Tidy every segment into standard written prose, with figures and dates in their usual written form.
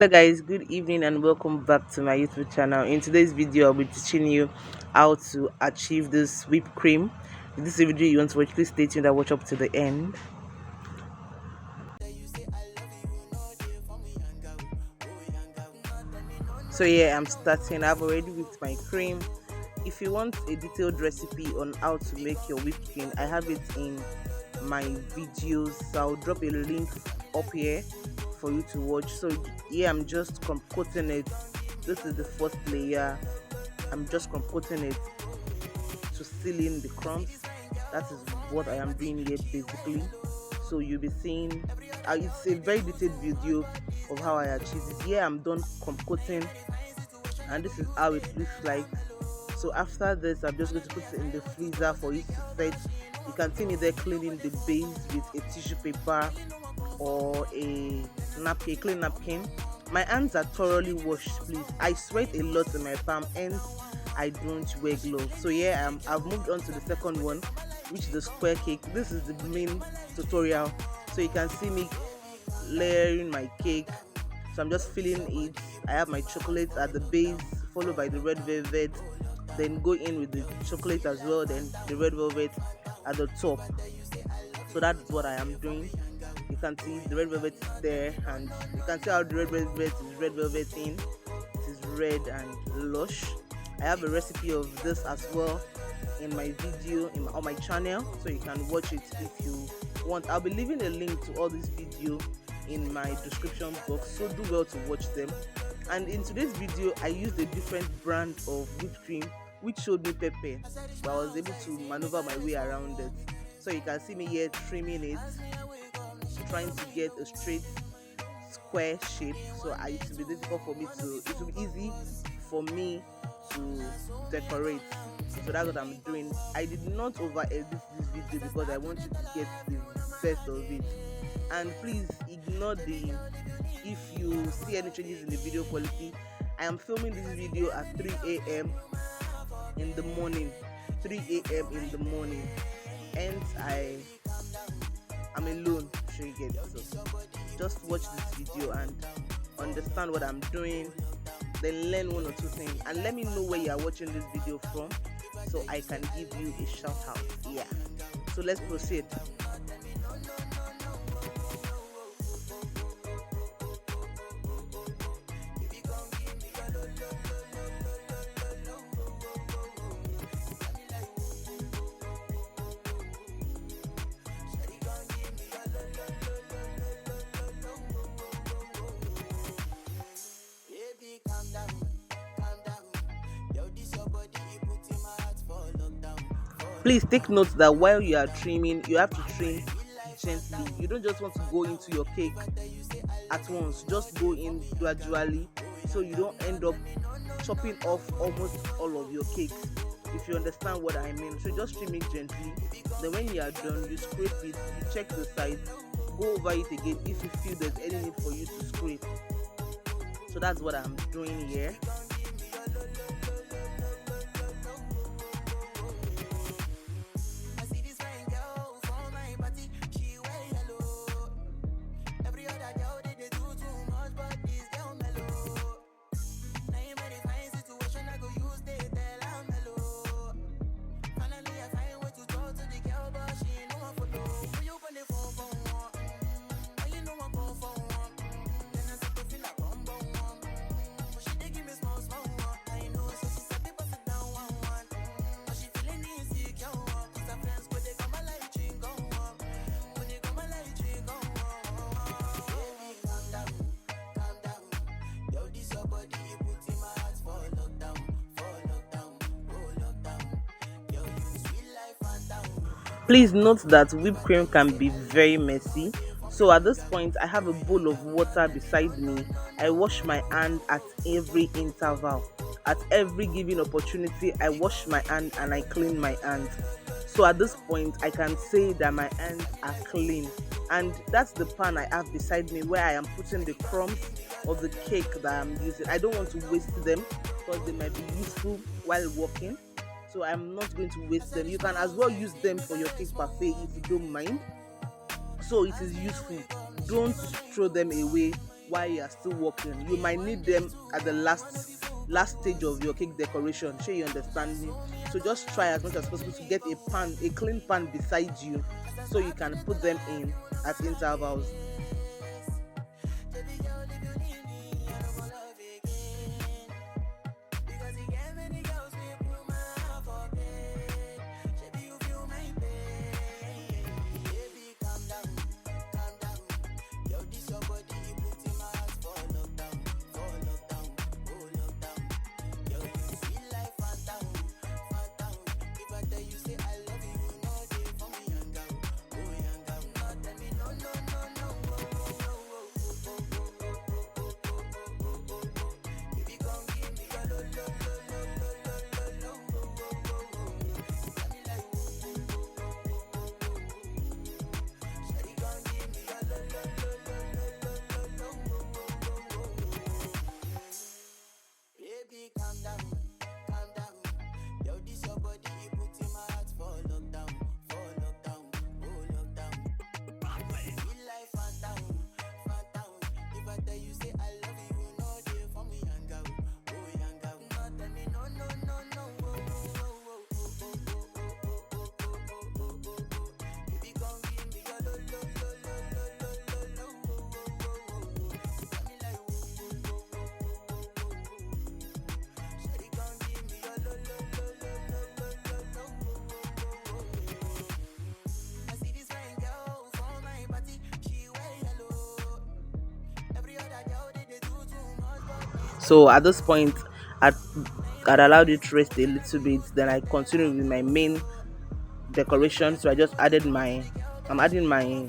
Hello guys, good evening and welcome back to my YouTube channel. In today's video I'll be teaching you how to achieve this whipped cream. If this is a video you want to watch, please stay tuned and watch up to the end. So yeah, I'm starting. I've already whipped my cream. If you want a detailed recipe on how to make your whipped cream, I have it in my videos, so I'll drop a link up here for you to watch. So yeah, I'm just coating it. This is the first layer. I'm just coating it to seal in the crumbs. That is what I am doing here basically. So you'll be seeing it's a very detailed video of how I achieve it. Here I'm done coating, and this is how it looks like. So after this, I'm just going to put it in the freezer for it to set. You can see me there cleaning the base with a tissue paper or a napkin, clean napkin. My hands are thoroughly washed, please. I sweat a lot in my palm, hence I don't wear gloves. So yeah, I've moved on to the second one, which is the square cake. This is the main tutorial. So you can see me layering my cake. So I'm just filling it. I have my chocolate at the base, followed by the red velvet, then go in with the chocolate as well, then the red velvet at the top. So that's what I am doing. You can see the red velvet is there, and you can see how the red velvet is red velvet in. It is red and lush. I have a recipe of this as well in my video on my channel, so you can watch it if you want. I'll be leaving a link to all this video in my description box, so do well to watch them. And in today's video I used a different brand of whipped cream which showed me pepper, but I was able to maneuver my way around it. So you can see me here trimming it, trying to get a straight square shape. So it will be difficult for me to, it will be easy for me to decorate. So that's what I'm doing. I did not over edit this video because I want you to get the best of it. And please ignore the, if you see any changes in the video quality. I am filming this video at 3 a.m. in the morning, 3 a.m. in the morning, and I am alone. Sure you get it. So just watch this video and understand what I'm doing, then learn one or two things, and let me know where you are watching this video from so I can give you a shout out. Yeah, so let's proceed. Please take note that while you are trimming, you have to trim gently. You don't just want to go into your cake at once. Just go in gradually so you don't end up chopping off almost all of your cakes, if you understand what I mean. So just trim it gently. Then when you are done, you scrape it, you check the sides, go over it again if you feel there's any need for you to scrape. So that's what I'm doing here. Please note that whipped cream can be very messy. So at this point, I have a bowl of water beside me. I wash my hand at every interval. At every given opportunity, I wash my hand and I clean my hand. So at this point, I can say that my hands are clean. And that's the pan I have beside me where I am putting the crumbs of the cake that I'm using. I don't want to waste them because they might be useful while working, so I'm not going to waste them. You can as well use them for your cake parfait if you don't mind. So it is useful. Don't throw them away while you are still working. You might need them at the last stage of your cake decoration. Sure, you understand me? So just try as much as possible to get a clean pan beside you, so you can put them in at intervals. So at this point, I'd, I'd allowed it to rest a little bit. Then I continued with my main decoration. So I'm adding my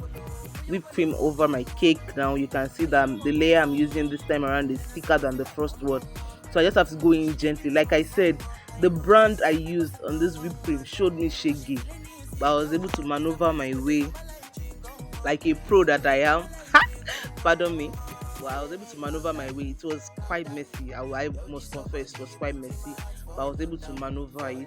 whipped cream over my cake. Now you can see that the layer I'm using this time around is thicker than the first one. So I just have to go in gently. Like I said, the brand I used on this whipped cream showed me shaggy, but I was able to maneuver my way like a pro that I am. Pardon me. Well, I was able to maneuver my way. It was quite messy. I must confess, it was quite messy, but I was able to maneuver it.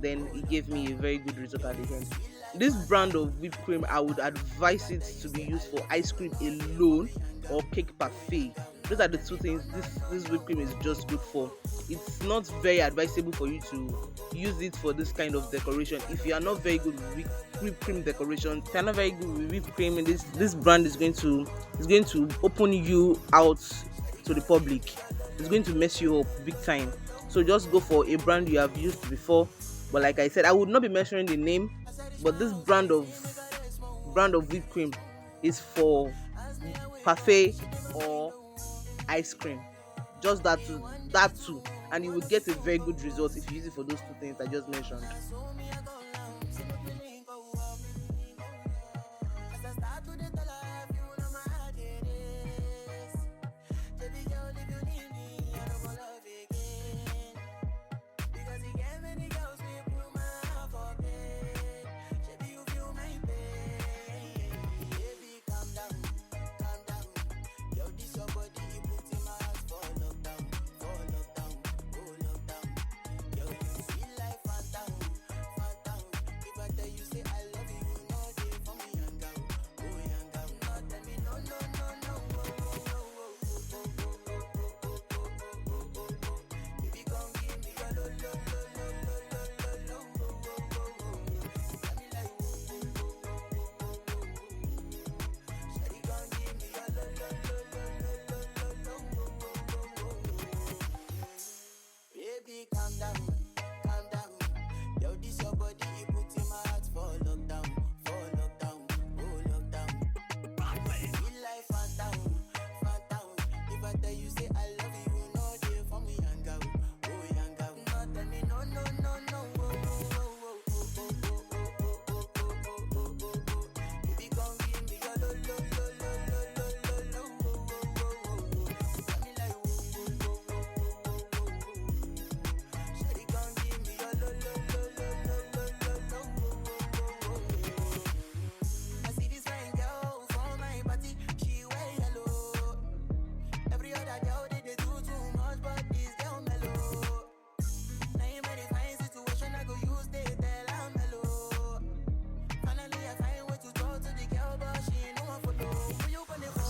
Then it gave me a very good result at the end. This brand of whipped cream, I would advise it to be used for ice cream alone or cake parfait. Those are the two things this whipped cream is just good for. It's not very advisable for you to use it for this kind of decoration if you are not very good with whipped cream decoration. If you are not very good with whipped cream, this brand is going to open you out to the public. It's going to mess you up big time. So just go for a brand you have used before. But like I said, I would not be mentioning the name, but this brand of whipped cream is for parfait or ice cream. Just that too, and you will get a very good result if you use it for those two things I just mentioned.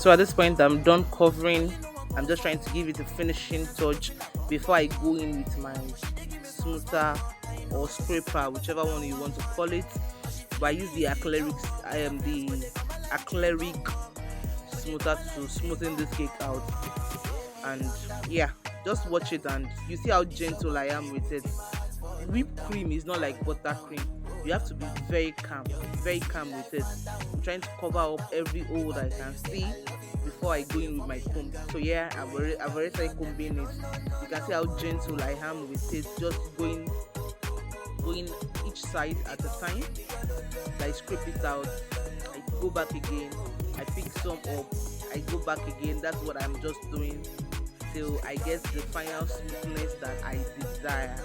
So at this point, I'm done covering. I'm just trying to give it a finishing touch before I go in with my smoother or scraper, whichever one you want to call it. But I use the acrylics. I am the acrylic smoother to smoothen this cake out. And yeah, just watch it and you see how gentle I am with it. Whipped cream is not like buttercream. You have to be very calm with it. I'm trying to cover up every hole that I can see before I go in with my comb. So yeah, I've already started combing it. You can see how gentle I am with it, just going each side at a time. I scrape it out, I go back again, I pick some up, I go back again. That's what I'm just doing till I get the final smoothness that I desire.